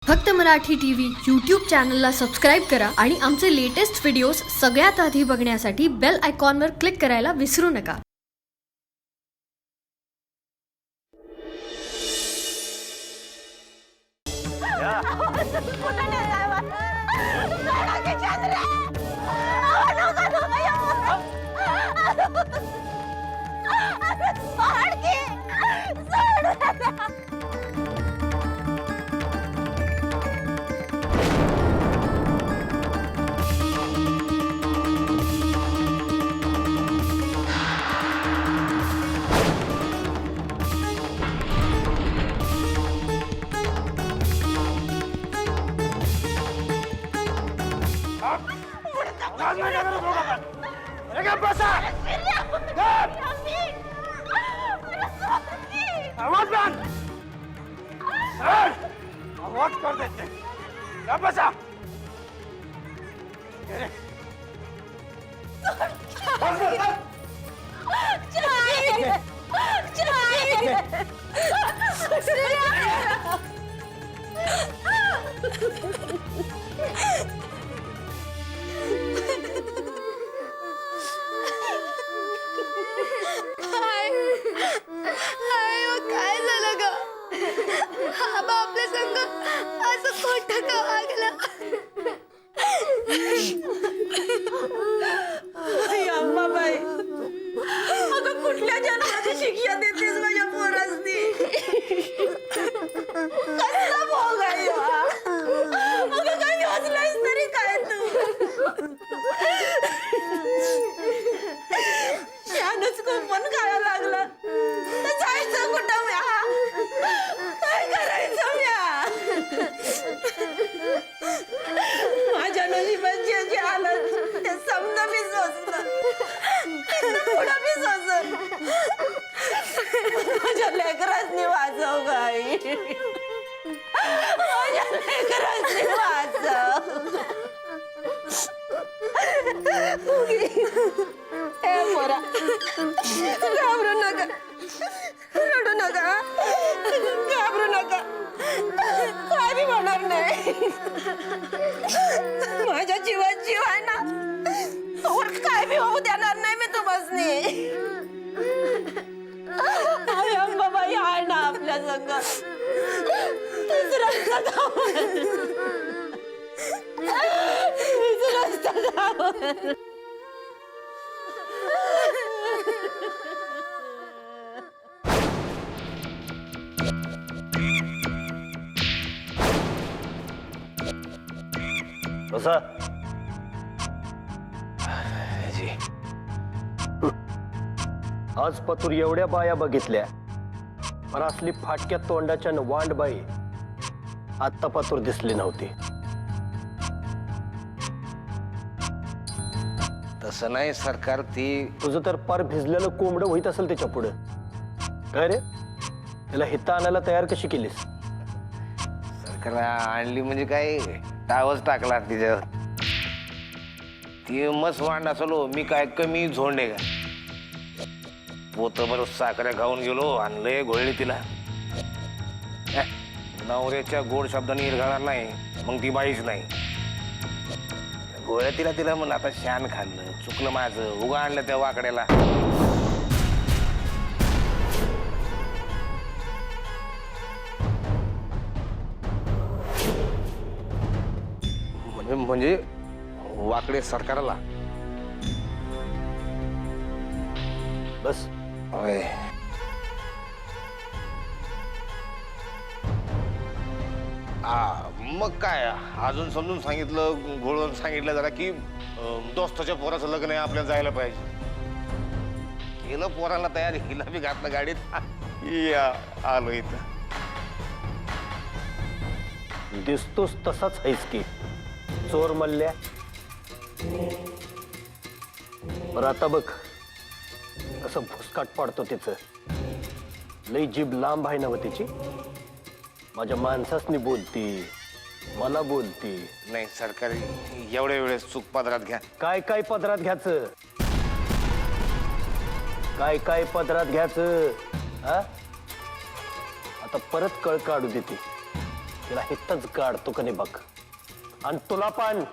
फक्त Marathi TV YouTube चॅनलला subscribe करा आणि आमचे लेटेस्ट व्हिडिओज सगळ्यात आधी बघण्यासाठी बेल आयकॉनवर क्लिक करायला विसरू नका. आवाज कर देते बसा. काय झालं ग? आबा आपल्या संग असं खोटं का वागला? अम्माबाई, अगं कुठल्या जन्माची शिक्षा देतेस माझ्या पोरासनी? कसला भोग आहे हा? अगं काही योजनाच तरी काय तू? शानच कुंपण खायला लागला तर जायचं कुठं म्या? काय करायचं म्या? माझ्या नशिबात जे जे आलं ते समजा मी सोचलं, पुढं मी सोचलं. माझ्या लेकरांनी वाचव गाई, माझ्या लेकरांनी वाचव. ए मोरा, घाबरू नका, रडू नका, घाबरू नका, काय बी होणार नाही. माझ्या जीवात जीव आहे ना, वर काय बी होऊ देणार नाही मी तुम्हासनी. बाबाई आहे ना आपल्या संग, दुसऱ्यांचा गावात, दुसऱ्यांचा गावात. बसा. आज पतूर एवढ्या बाया बघितल्या, पण असली फाटक्या तोंडाच्या वांड बाई आत्ता पतूर दिसली नव्हती. तसं नाही सरकार, ती तुझं तर पार भिजलेलं कोंबडं होईत असेल त्याच्या पुढे. काय रे, त्याला हिता आणायला तयार कशी केलीस? सरकार आणली म्हणजे काय, टावच टाकला तिच्यावर. ती मस्त वांड असलो, मी काय कमी झोंडे का? पोतभर साखऱ्या खाऊन गेलो, आणलंय घोळली तिला. नवऱ्याच्या गोड शब्दाने इरघळणार नाही, मग ती बाईच नाही. गोळ्या तिला तिला म्हणलं आता शान खाल्लं, चुकलं माझं, उगा आणलं त्या वाकड्याला. म्हणजे वाकडे सरकारला बस होय. मग काय, अजून समजून सांगितलं, घोळून सांगितलं जरा की दोस्ताच्या पोराचं लग्न आहे, आपल्याला जायला पाहिजे. केलं पोराला तयार, हिला बी घातलं गाडीत, आलो इथं. दिसतोस तसाच आहेस की चोर मल्ल्या. पर आता बघ कसं भुसकाट पाडतो तिचं. लई जीभ लांब आहे ना तिची. माझ्या माणसासनी बोलती, मला बोलती. नाही सरकार, एवढ्या वेळेस चूक पदरात घ्या. काय काय पदरात घ्यायचं, काय काय पदरात घ्यायचं. आता परत कळ काढू देते. तिला हितच गाडतो का नाही बघ. आणि तुला पण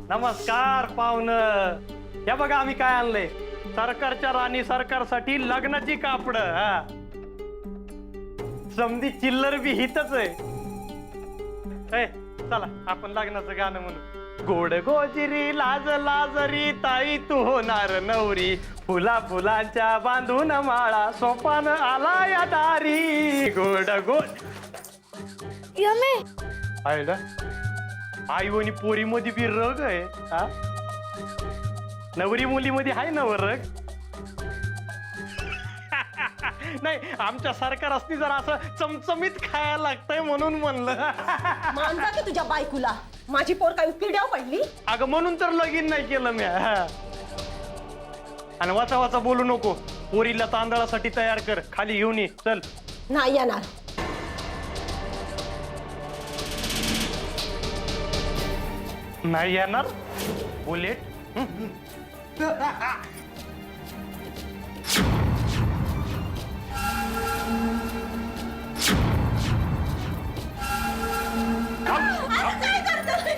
नमस्कार पाहुणं. हे बघा आम्ही काय आणलंय. सरकारच्या राणी सरकारसाठी लग्नाची कापड. समधी चिल्लर बी हितच आहे. ए, चला आपण लग्नाचं गाणं म्हणू. गोड गोजिरी लाज लाजरी ताई तू होणार नवरी, फुला फुलांच्या बांधून माळा सोपान आला या दारी. गोड गोड यमे आहे ना. आई आणि पोरी मध्ये बी रग आहे. हा, नवरी मुलीमध्ये आहे ना वर रग. नाही, आमच्या सरकार असती जरा असं चमचमीत खायला लागतंय म्हणून म्हणलं. मानजा की तुझ्या बायकोला. माझी पोर काय किड्याव पडली. अगं म्हणून तर लगीन नाही केलं मी. आणि वाचा वाचा बोलू नको. पोरीला तांदळासाठी तयार कर, खाली घेऊन ये. चल. नाही येणार. नाही येणार बुलेट.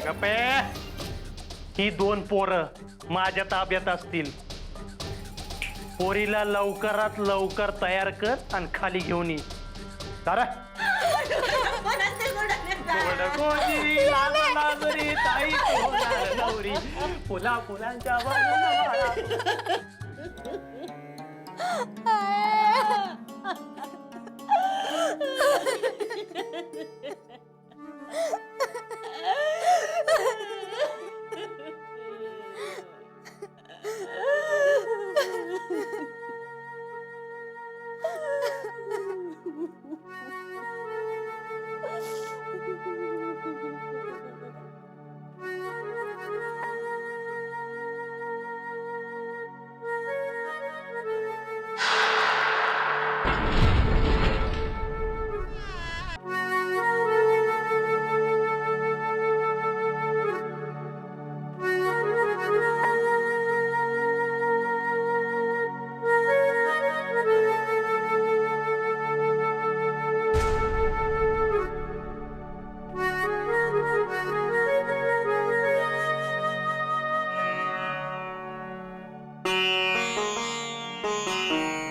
गप्पे. ही दोन पोरं माझ्या ताब्यात असतील. पोरीला लवकरात लवकर तयार कर आणि खाली घेऊन ये. सारा लाजरी ताई तू होणार नवरी, फुला फुलांच्या बाजूला वाळा.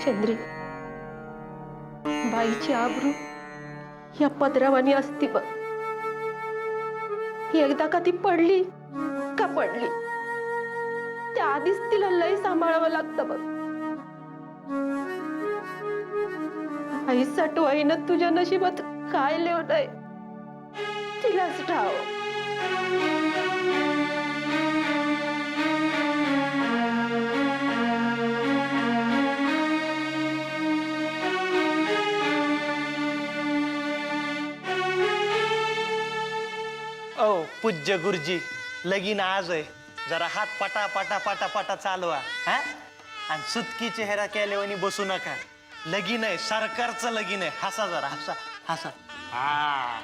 चंद्री, बाईची आबरू या पदरावानी असती बघ. एकदा का ती पडली का पडली, त्या आधीच तिला लय सांभाळावं लागतं बघ. आई साठवाईनं तुझ्या नशिबात काय लिवलंय तिलाच ठाव. ओ पूज्य गुरुजी, लगीन आज आहे. जरा हात पटा पटा पटा पटा चालवा. हा, आणि सुतकी चेहरा केल्यावानी बसू नका. लगीन आहे, सरकारचं लगीन आहे. हसा जरा, हसा हसा. हा,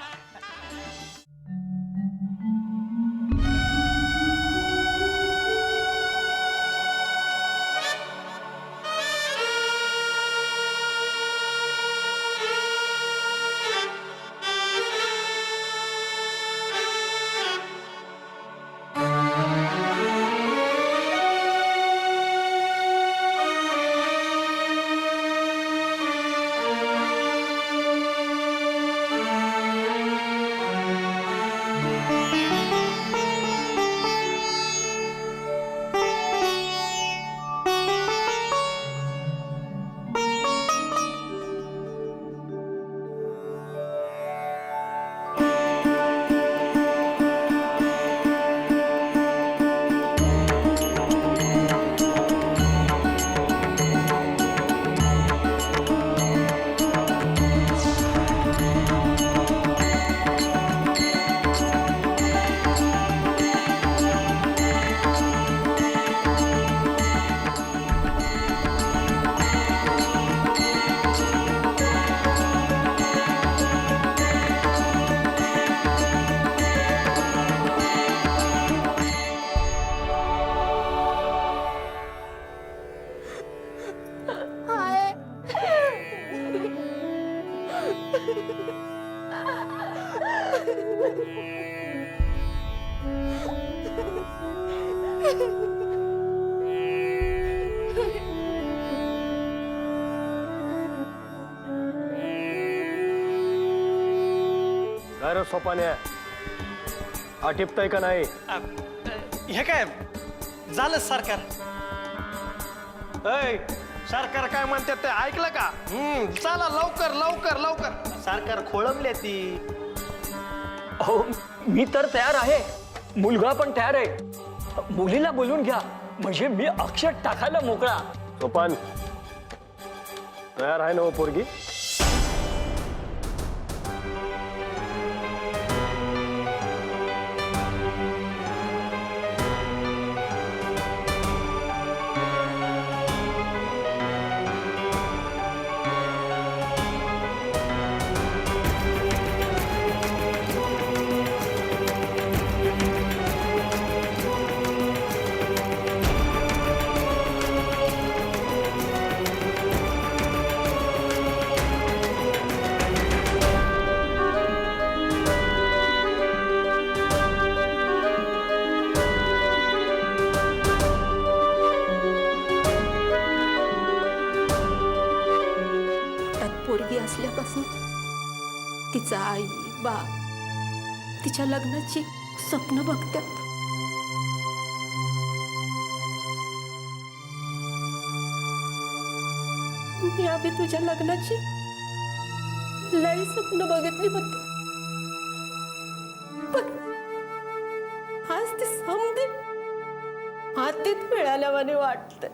काय रे सोपान्या, आटिपताय का नाही? हे काय झालं सरकार? ऐ सरकार काय म्हणतात ते ऐकलं का? चला लवकर लवकर लवकर, सरकार खोळंबले ती. हो मी तर तयार आहे, मुलगा पण तयार आहे. मुलीला बोलून घ्या म्हणजे मी अक्षर टाकायला मोकळा. सोपान तयार आहे ना हो पोरगी? पोरगी असल्यापासून तिचा आई बाप तिच्या लग्नाची स्वप्न बघतात. मी आधी तुझ्या लग्नाची लई स्वप्न बघितली होती, पण आज ती समजे हातीत मिळाल्यावाने वाटत.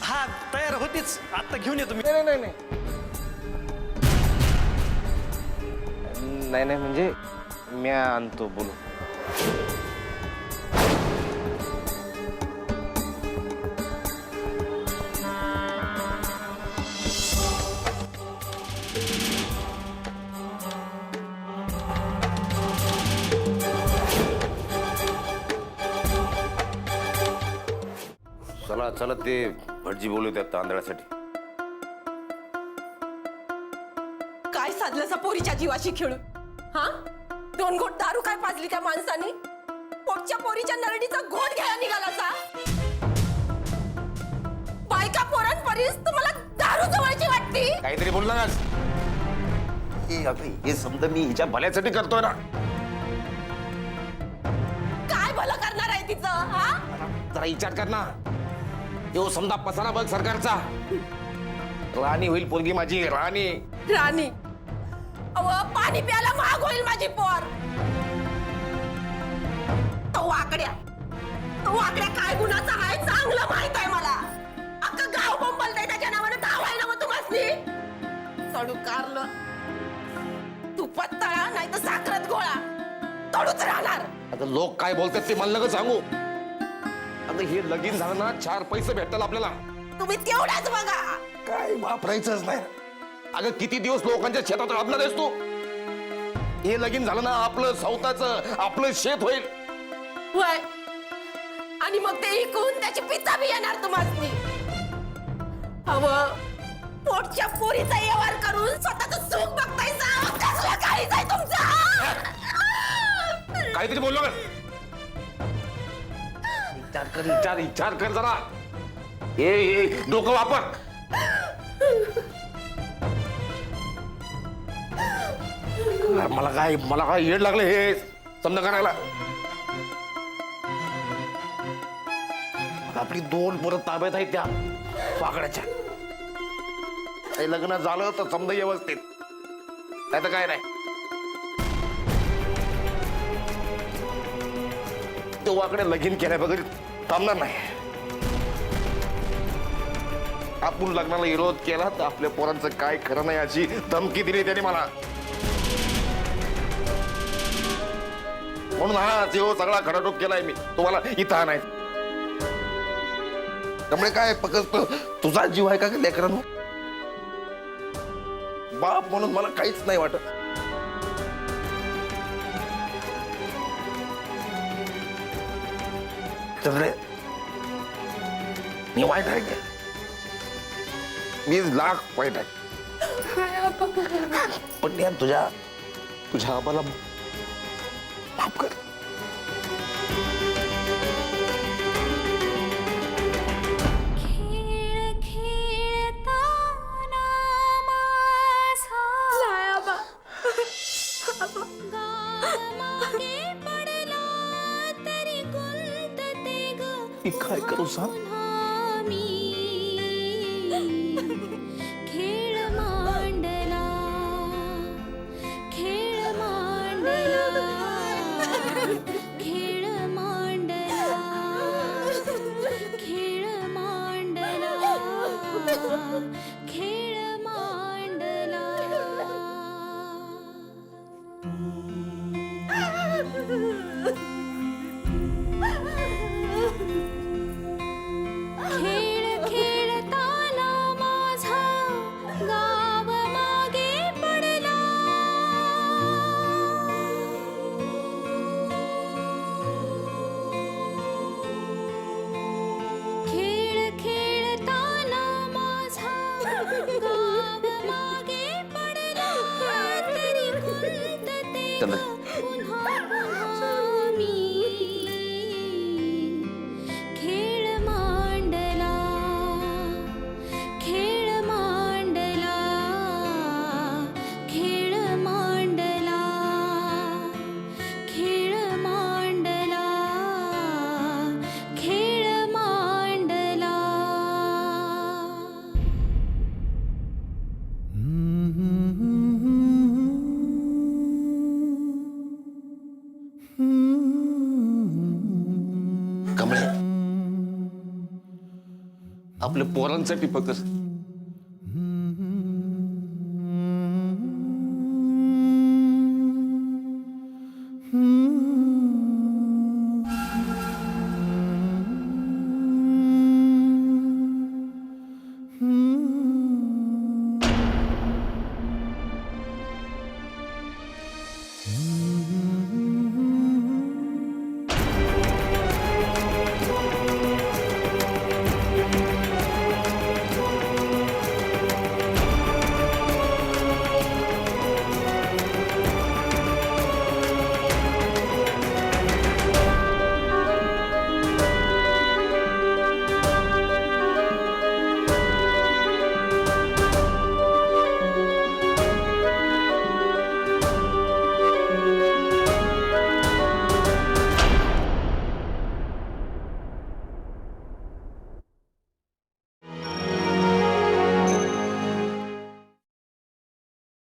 हा तयार होतीच, आता घेऊन येतो मी. नाही नाही नाही नाही नाही म्हणजे मी आणतो बोलू. चला चला ते भटजी बोलवतात तांदळासाठी. काय साधलं पोरीच्या जीवाशी खेळून? हा 2 घोट दारू काय पाजली त्या माणसानी? पोटच्या पोरीच्या नरडीचा घोट घ्यायला निघाला सा? बायका पोरांपरीस तुम्हाला दारू जवळची वाटती? काहीतरी बोल ना. हे समजा मी हिच्या भल्यासाठी करतोय ना. काय भलं करणार आहे तिचं? हा जरा विचार कर ना. यो समजा पसारा बघ सरकारचा. राणी होईल पोरगी माझी, राणी. राणी अव पाणी प्यायला महाग होईल माझी पोर. तो वाकड्या काय गुन्हाचा आहे चांगलं माहित आहे मला. अख्खं गाव बोंबलतंय त्याच्या नावानं. धाव आहे ना मग तुम्हाला चढू कारलं. तुपात तळा नाही तर साखरात गोळा, तडूच राहणार. आता लोक काय बोलतात ते मला नका सांगू. आता हे लगीन झालं ना 4 पैसे भेटतात आपल्याला. तुम्ही तेवढ्याच बघा. काय वापरायचंच नाही. अगं किती दिवस लोकांच्या शेतात राबणार आहेस तू? हे लगीन झालं ना आपलं स्वतःच आपलं शेत होईल. वय आणि मग ते इकून त्याची पिझ्झा बी येणार तुम्हाला. हवं पोटच्या पोरीचा व्यवहार करून स्वतःच सुख बघतायचा. कसला काळीच आहे तुमचा? काहीतरी बोललो का? विचार कर जरा. हे डोकं वापर. मला काय येड लागलं हे समजा करायला. आपली 2 पोरं ताब्यात आहेत त्या वाकड्याच्या. लग्न झालं तर समजा व्यवस्थित, नाही तर काय नाही. तो वाकडे लगीन केल्या बघित थांबणार नाही. आपण लग्नाला विरोध केला तर आपल्या पोरांचं काय खरं नाही याची धमकी दिली त्याने मला. म्हणून हा जेव्हा सगळा खडाटोप केलाय मी तुम्हाला इथं आणाय. त्यामुळे काय फक्त तुझा जीव आहे का लेकरांनो? बाप म्हणून मला काहीच नाही वाटत. चंद्रे, मी वाईट आहे का? मी लाख वाईट आहे. पण या तुझ्या आबाला माफ कर. मी काय करू सांग? खेळ मांडला खेळ मांडला खेळ मांडला खेळ मांडला खेळ मांडला खेळ खेळताना माझा गाव मागे पडला खेळ खेळताना माझा गाव मागे पडला तरी खुंटते ग पुन्हा पुन्हा मी खेळ मांडला खेळ मांडला खेळ मांडला खेळ मांडला खेळ मांडला कमळे, आपल्या पोरांसाठी फक्त